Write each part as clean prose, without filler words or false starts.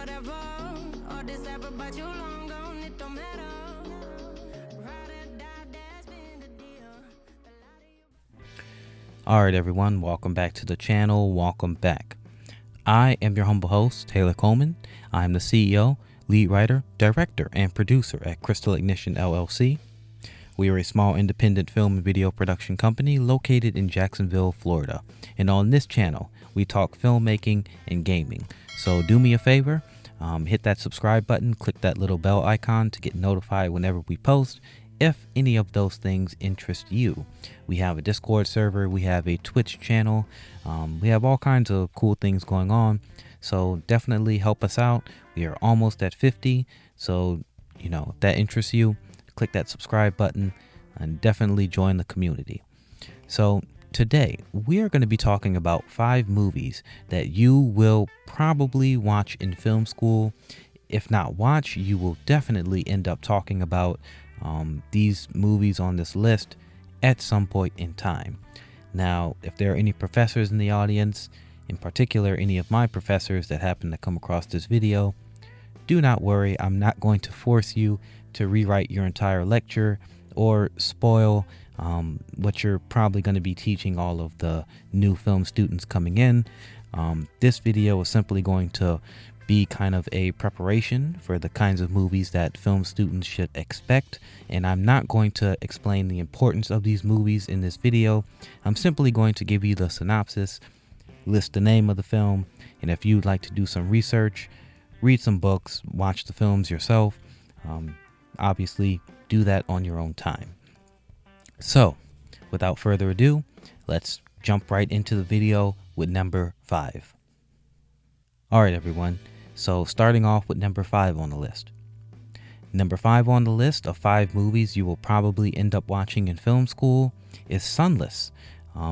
whatever. All this ever but you long gone, it don't matter. Ride or die, that's been the deal. Alright everyone, welcome back to the channel, welcome back. I am your humble host, Taylor Coleman. I am the CEO, lead writer, director, and producer at Crystal Ignition LLC. We are a small independent film and video production company located in Jacksonville, Florida. And on this channel, we talk filmmaking and gaming. So do me a favor, hit that subscribe button, click that little bell icon to get notified whenever we post, if any of those things interest you. We have a Discord server, we have a Twitch channel, we have all kinds of cool things going on. So definitely help us out. We are almost at 50. So, if that interests you, click that subscribe button and definitely join the community. So today we are going to be talking about 5 movies that you will probably watch in film school. If not watch, you will definitely end up talking about these movies on this list at some point in time. Now, if there are any professors in the audience, in particular any of my professors that happen to come across this video, do not worry, I'm not going to force you to rewrite your entire lecture or spoil what you're probably going to be teaching all of the new film students coming in. This video is simply going to be kind of a preparation for the kinds of movies that film students should expect, and I'm not going to explain the importance of these movies in this video. I'm simply going to give you the synopsis, list the name of the film, and if you'd like to do some research, read some books, watch the films yourself, obviously do that on your own time. So without further ado, let's jump right into the video with number 5. Alright everyone, so starting off with number 5 on the list. Number 5 on the list of 5 movies you will probably end up watching in film school is Sunless.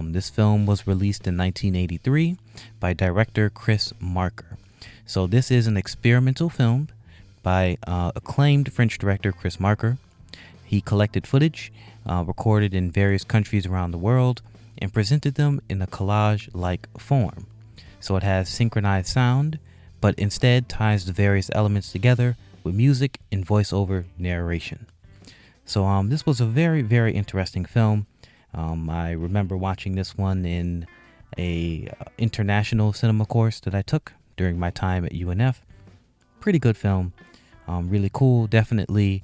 This film was released in 1983 by director Chris Marker. So this is an experimental film by acclaimed French director Chris Marker. He collected footage recorded in various countries around the world and presented them in a collage-like form. So it has synchronized sound, but instead ties the various elements together with music and voiceover narration. So this was a very, very interesting film. I remember watching this one in a international cinema course that I took during my time at UNF. Pretty good film, really cool. Definitely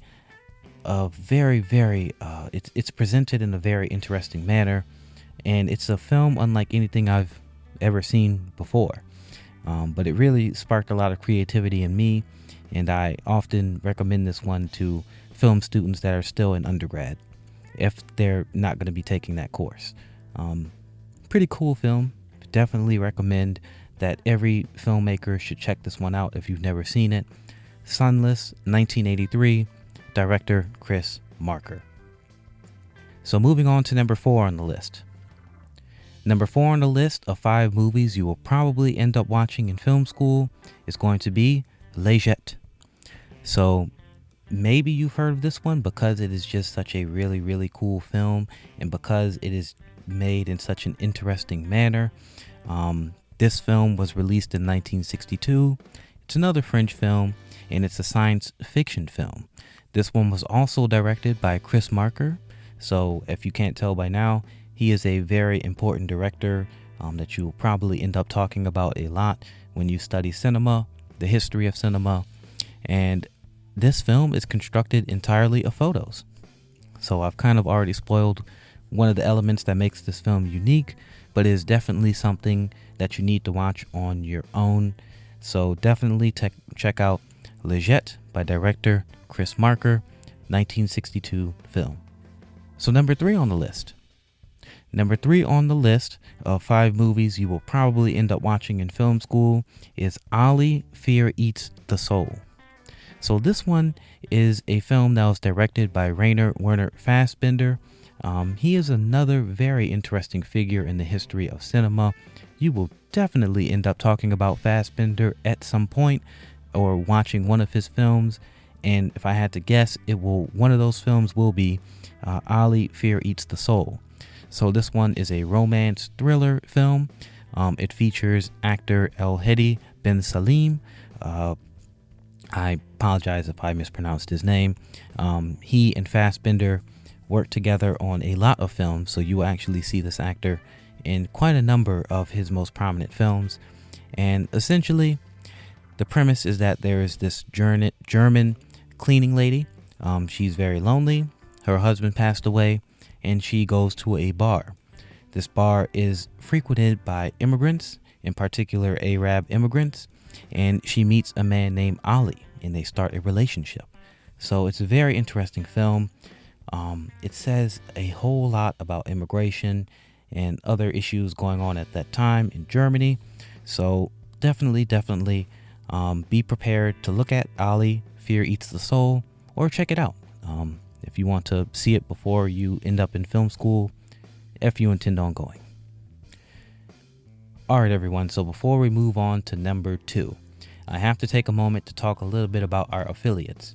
a very, very it's presented in a very interesting manner, and it's a film unlike anything I've ever seen before. But it really sparked a lot of creativity in me, and I often recommend this one to film students that are still in undergrad if they're not going to be taking that course. Pretty cool film. Definitely recommend that every filmmaker should check this one out if you've never seen it. Sunless, 1983, director Chris Marker. So moving on to number 4 on the list. Number 4 on the list of 5 movies you will probably end up watching in film school is going to be Les Jets. So maybe you've heard of this one because it is just such a really, really cool film, and because it is made in such an interesting manner. This film was released in 1962. It's another French film, and it's a science fiction film. This one was also directed by Chris Marker. So if you can't tell by now, he is a very important director that you will probably end up talking about a lot when you study cinema, the history of cinema. And this film is constructed entirely of photos. So I've kind of already spoiled one of the elements that makes this film unique, but it is definitely something that you need to watch on your own. So definitely check out Les Jets by director Chris Marker, 1962 film. So number 3 on the list. Number 3 on the list of 5 movies you will probably end up watching in film school is Ali, Fear Eats the Soul. So this one is a film that was directed by Rainer Werner Fassbinder. He is another very interesting figure in the history of cinema. You will definitely end up talking about Fassbinder at some point or watching one of his films. And if I had to guess, one of those films will be Ali, Fear Eats the Soul. So this one is a romance thriller film. It features actor El Hedi Ben Salim, I apologize if I mispronounced his name. He and Fassbender worked together on a lot of films, so you will actually see this actor in quite a number of his most prominent films. And essentially, the premise is that there is this German cleaning lady. She's very lonely. Her husband passed away, and she goes to a bar. This bar is frequented by immigrants, in particular Arab immigrants, and she meets a man named Ali, and they start a relationship. So it's a very interesting film. It says a whole lot about immigration and other issues going on at that time in Germany. So definitely be prepared to look at Ali, Fear Eats the Soul, or check it out. If you want to see it before you end up in film school, if you intend on going. All right, everyone. So before we move on to number 2, I have to take a moment to talk a little bit about our affiliates.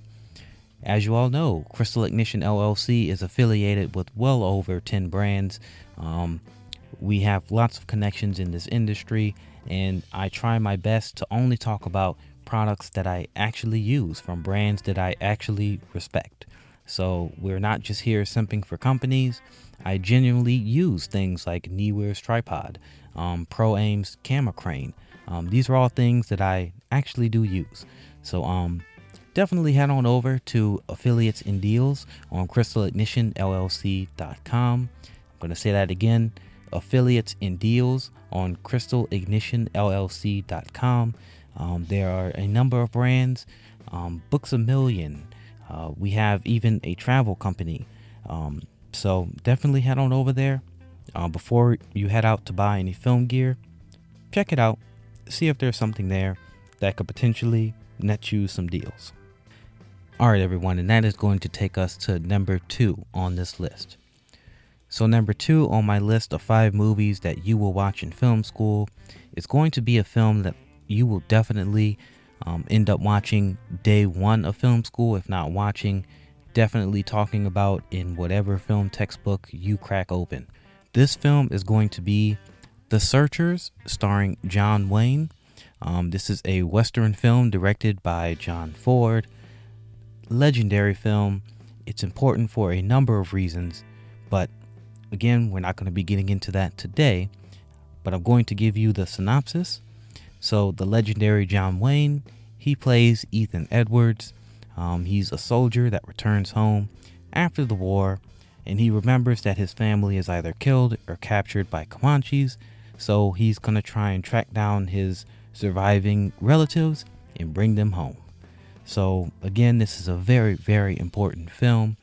As you all know, Crystal Ignition LLC is affiliated with well over 10 brands. We have lots of connections in this industry, and I try my best to only talk about products that I actually use from brands that I actually respect. So we're not just here simping for companies. I genuinely use things like Neewer's tripod, Pro Aim's camera crane. These are all things that I actually do use. So definitely head on over to Affiliates and Deals on crystalignitionllc.com. I'm going to say that again, Affiliates and Deals on crystalignitionllc.com. There are a number of brands, Books A Million. We have even a travel company. So definitely head on over there. Before you head out to buy any film gear, check it out. See if there's something there that could potentially net you some deals. All right, everyone, and that is going to take us to number 2 on this list. So number 2 on my list of 5 movies that you will watch in film school is going to be a film that you will definitely end up watching day 1 of film school, if not watching, definitely talking about in whatever film textbook you crack open. This film is going to be The Searchers, starring John Wayne. This is a Western film directed by John Ford. Legendary film. It's important for a number of reasons, but again, we're not going to be getting into that today, but I'm going to give you the synopsis. So the legendary John Wayne, he plays Ethan Edwards. He's a soldier that returns home after the war, and he remembers that his family is either killed or captured by Comanches, so he's going to try and track down his surviving relatives and bring them home. So again, this is a very, very important film.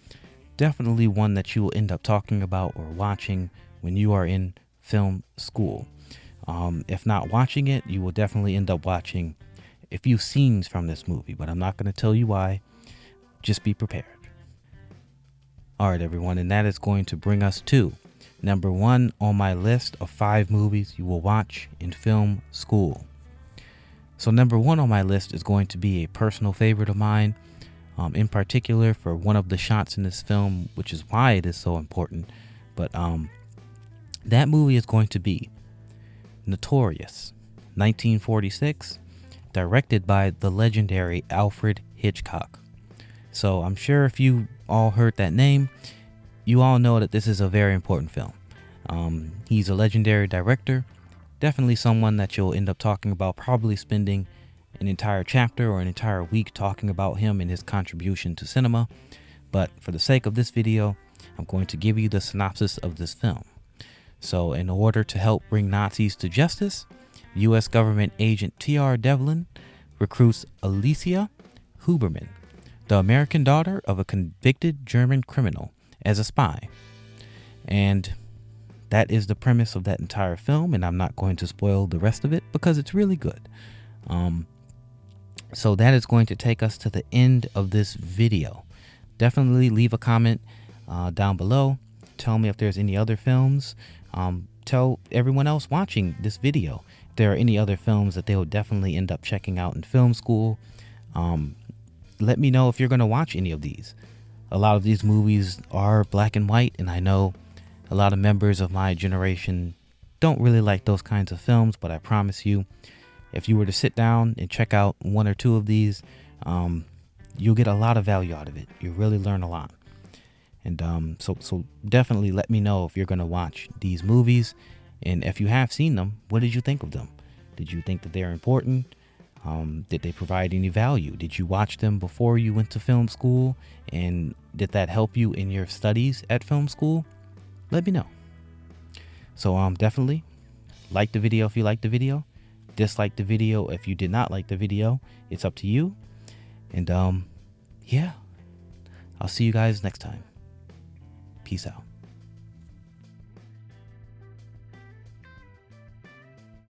Definitely one that you will end up talking about or watching when you are in film school. If not watching it, you will definitely end up watching a few scenes from this movie, but I'm not going to tell you why. Just be prepared. All right, everyone, and that is going to bring us to number 1 on my list of 5 movies you will watch in film school. So number 1 on my list is going to be a personal favorite of mine, in particular for one of the shots in this film, which is why it is so important. But that movie is going to be Notorious, 1946, directed by the legendary Alfred Hitchcock. So I'm sure if you all heard that name, you all know that this is a very important film. He's a legendary director, definitely someone that you'll end up talking about, probably spending an entire chapter or an entire week talking about him and his contribution to cinema. But for the sake of this video, I'm going to give you the synopsis of this film. So in order to help bring Nazis to justice, U.S. government agent T.R. Devlin recruits Alicia Huberman, the American daughter of a convicted German criminal, as a spy. And that is the premise of that entire film, and I'm not going to spoil the rest of it because it's really good. So that is going to take us to the end of this video. Definitely leave a comment down below. Tell me if there's any other films. Tell everyone else watching this video if there are any other films that they will definitely end up checking out in film school. Let me know if you're going to watch any of these. A lot of these movies are black and white, and I know a lot of members of my generation don't really like those kinds of films, but I promise you, if you were to sit down and check out 1 or 2 of these, You'll get a lot of value out of it. You really learn a lot. And so definitely let me know if you're going to watch these movies. And if you have seen them, what did you think of them? Did you think that they're important? Did they provide any value? Did you watch them before you went to film school? And did that help you in your studies at film school? Let me know. So definitely like the video if you liked the video. Dislike the video if you did not like the video. It's up to you. And yeah, I'll see you guys next time. Peace out.